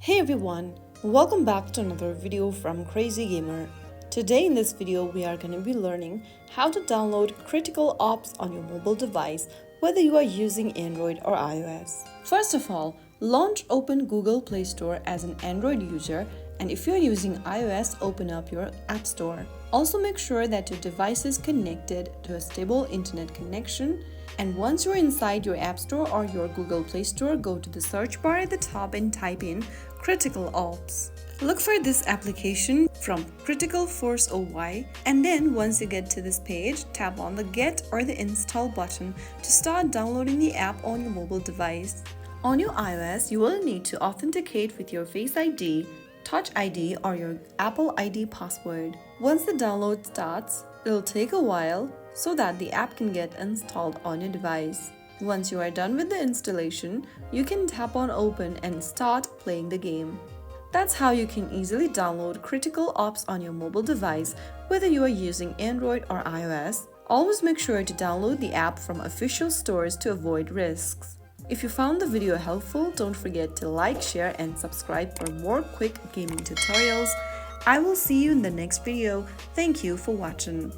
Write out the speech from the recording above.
Hey everyone, welcome back to another video from Crazy Gamer. Today in this video we are going to be learning how to download CriticalOps on your mobile device whether you are using Android or iOS. First of all, open Google Play Store as an Android user, and if you're using iOS, open up your App Store. Also make sure that your device is connected to a stable internet connection. And once you're inside your App Store or your Google Play Store, go to the search bar at the top and type in CriticalOps. Look for this application from Critical Force OY, and then once you get to this page, tap on the Get or the Install button to start downloading the app on your mobile device. On your iOS, you will need to authenticate with your Face ID, Touch ID or your Apple ID password. Once the download starts, it'll take a while so that the app can get installed on your device. Once you are done with the installation, you can tap on Open and start playing the game. That's how you can easily download CriticalOps on your mobile device, whether you are using Android or iOS. Always make sure to download the app from official stores to avoid risks. If you found the video helpful, don't forget to like, share, and subscribe for more quick gaming tutorials. I will see you in the next video. Thank you for watching.